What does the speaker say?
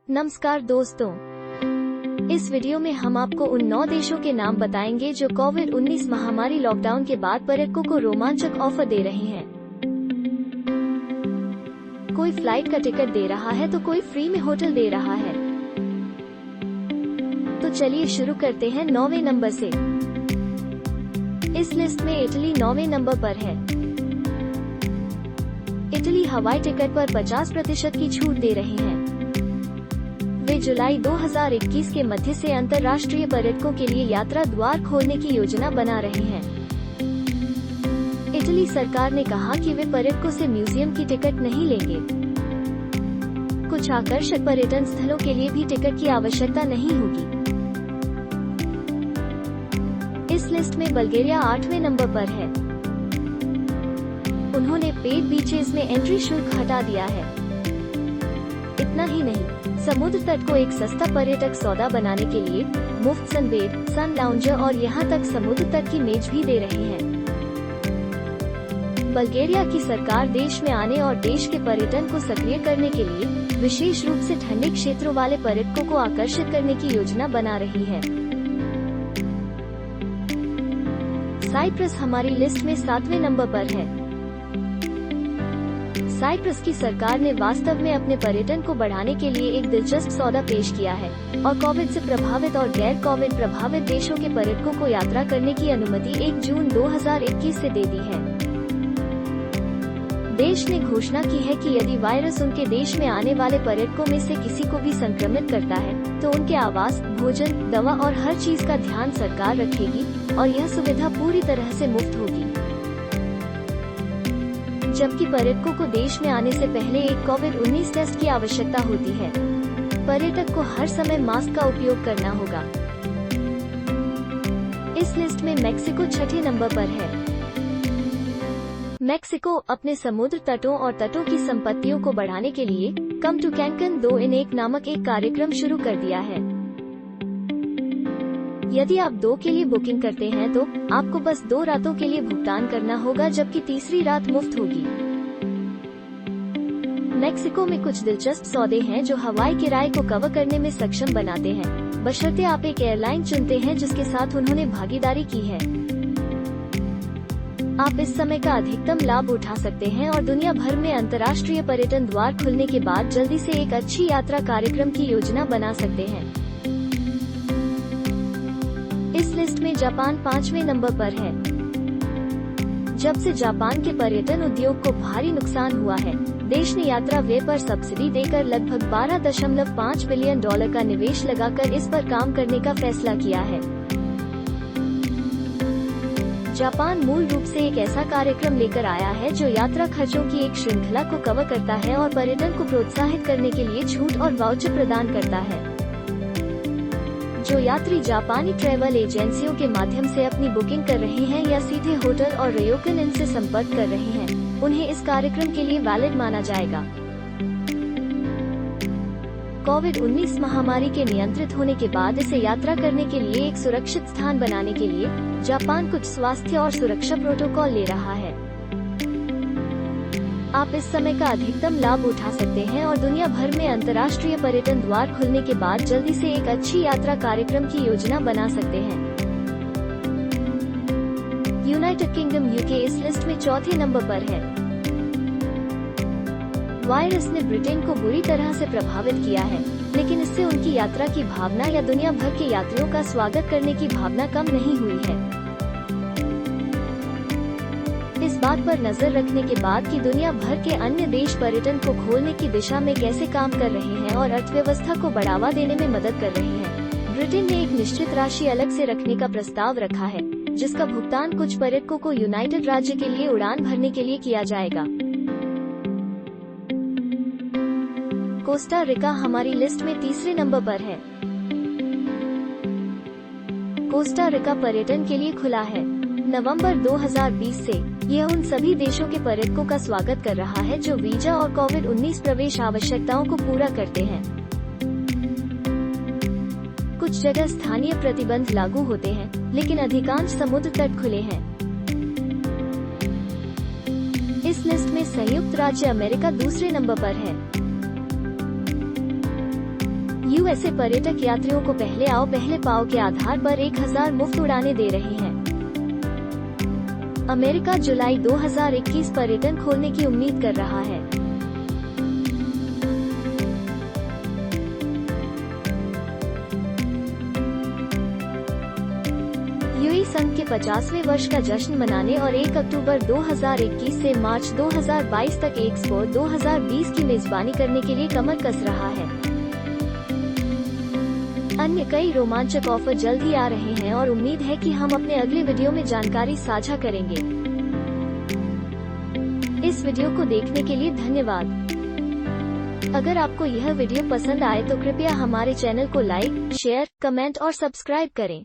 नमस्कार दोस्तों, इस वीडियो में हम आपको उन 9 देशों के नाम बताएंगे जो कोविड-19 महामारी लॉकडाउन के बाद पर्यटकों को रोमांचक ऑफर दे रहे हैं। कोई फ्लाइट का टिकट दे रहा है तो कोई फ्री में होटल दे रहा है। तो चलिए शुरू करते हैं 9वें नंबर से। इस लिस्ट में इटली 9वें नंबर पर है। इटली हवाई टिकट पर 50% की छूट दे रहे हैं। वे जुलाई 2021 के मध्य से अंतर्राष्ट्रीय पर्यटकों के लिए यात्रा द्वार खोलने की योजना बना रहे हैं। इटली सरकार ने कहा कि वे पर्यटकों से म्यूजियम की टिकट नहीं लेंगे। कुछ आकर्षक पर्यटन स्थलों के लिए भी टिकट की आवश्यकता नहीं होगी। इस लिस्ट में बल्गेरिया 8वें नंबर पर है। उन्होंने पेड बीचेस में एंट्री शुल्क हटा दिया है। इतना ही नहीं, समुद्र तट को एक सस्ता पर्यटक सौदा बनाने के लिए मुफ्त सनबेड, सन लाउंजर और यहां तक समुद्र तट की मेज भी दे रहे हैं। बल्गेरिया की सरकार देश में आने और देश के पर्यटन को सक्रिय करने के लिए विशेष रूप से ठंडे क्षेत्रों वाले पर्यटकों को आकर्षित करने की योजना बना रही है। साइप्रस हमारी लिस्ट में 7वें नंबर पर है। साइप्रस की सरकार ने वास्तव में अपने पर्यटन को बढ़ाने के लिए एक दिलचस्प सौदा पेश किया है और कोविड से प्रभावित और गैर कोविड प्रभावित देशों के पर्यटकों को यात्रा करने की अनुमति 1 जून 2021 से दे दी है। देश ने घोषणा की है कि यदि वायरस उनके देश में आने वाले पर्यटकों में से किसी को भी संक्रमित करता है तो उनके आवास, भोजन, दवा और हर चीज का ध्यान सरकार रखेगी और यह सुविधा पूरी तरह से मुफ्त होगी। जबकि पर्यटकों को देश में आने से पहले एक कोविड-19 टेस्ट की आवश्यकता होती है। पर्यटक को हर समय मास्क का उपयोग करना होगा। इस लिस्ट में मेक्सिको 6ठे नंबर पर है। मेक्सिको अपने समुद्र तटों और तटों की संपत्तियों को बढ़ाने के लिए कम टू कैंकन 2 in 1 नामक एक कार्यक्रम शुरू कर दिया है। यदि आप 2 के लिए बुकिंग करते हैं तो आपको बस 2 रातों के लिए भुगतान करना होगा, जबकि तीसरी रात मुफ्त होगी। मेक्सिको में कुछ दिलचस्प सौदे हैं जो हवाई किराए को कवर करने में सक्षम बनाते हैं, बशर्ते आप एक एयरलाइन चुनते हैं जिसके साथ उन्होंने भागीदारी की है। आप इस समय का अधिकतम लाभ उठा सकते हैं और दुनिया भर में अंतर्राष्ट्रीय पर्यटन द्वार खुलने के बाद जल्दी से एक अच्छी यात्रा कार्यक्रम की योजना बना सकते हैं। इस लिस्ट में जापान 5वें नंबर पर है। जब से जापान के पर्यटन उद्योग को भारी नुकसान हुआ है, देश ने यात्रा व्यय पर सब्सिडी देकर लगभग $12.5 बिलियन का निवेश लगाकर इस पर काम करने का फैसला किया है। जापान मूल रूप से एक ऐसा कार्यक्रम लेकर आया है जो यात्रा खर्चों की एक श्रृंखला को कवर करता है और पर्यटन को प्रोत्साहित करने के लिए छूट और वाउचर प्रदान करता है। जो यात्री जापानी ट्रैवल एजेंसियों के माध्यम से अपनी बुकिंग कर रहे हैं या सीधे होटल और रयोकन इन से संपर्क कर रहे हैं, उन्हें इस कार्यक्रम के लिए वैलिड माना जाएगा। कोविड-19 महामारी के नियंत्रित होने के बाद इसे यात्रा करने के लिए एक सुरक्षित स्थान बनाने के लिए जापान कुछ स्वास्थ्य और सुरक्षा प्रोटोकॉल ले रहा है। आप इस समय का अधिकतम लाभ उठा सकते हैं और दुनिया भर में अंतर्राष्ट्रीय पर्यटन द्वार खुलने के बाद जल्दी से एक अच्छी यात्रा कार्यक्रम की योजना बना सकते हैं। यूनाइटेड किंगडम यूके इस लिस्ट में 4थे नंबर पर है। वायरस ने ब्रिटेन को बुरी तरह से प्रभावित किया है, लेकिन इससे उनकी यात्रा की भावना या दुनिया भर के यात्रियों का स्वागत करने की भावना कम नहीं हुई है। इस बात पर नजर रखने के बाद कि दुनिया भर के अन्य देश पर्यटन को खोलने की दिशा में कैसे काम कर रहे हैं और अर्थव्यवस्था को बढ़ावा देने में मदद कर रहे हैं, ब्रिटेन ने एक निश्चित राशि अलग से रखने का प्रस्ताव रखा है, जिसका भुगतान कुछ पर्यटकों को यूनाइटेड राज्य के लिए उड़ान भरने के लिए किया जाएगा। कोस्टा रिका हमारी लिस्ट में 3रे नंबर पर है। कोस्टा रिका पर्यटन के लिए खुला है। नवंबर 2020 से यह उन सभी देशों के पर्यटकों का स्वागत कर रहा है जो वीजा और कोविड-19 प्रवेश आवश्यकताओं को पूरा करते हैं। कुछ जगह स्थानीय प्रतिबंध लागू होते हैं, लेकिन अधिकांश समुद्र तट खुले हैं। इस लिस्ट में संयुक्त राज्य अमेरिका 2रे नंबर पर है। यूएसए पर्यटक यात्रियों को पहले आओ पहले पाओ के आधार पर 1000 मुफ्त उड़ानें दे रहे हैं। अमेरिका जुलाई 2021 पर्यटन खोलने की उम्मीद कर रहा है। यूएई संघ के 50वें वर्ष का जश्न मनाने और 1 अक्टूबर 2021 से मार्च 2022 तक एक्सपो 2020 की मेजबानी करने के लिए कमर कस रहा है। अन्य कई रोमांचक ऑफर जल्द ही आ रहे हैं और उम्मीद है कि हम अपने अगले वीडियो में जानकारी साझा करेंगे। इस वीडियो को देखने के लिए धन्यवाद। अगर आपको यह वीडियो पसंद आए तो कृपया हमारे चैनल को लाइक, शेयर, कमेंट और सब्सक्राइब करें।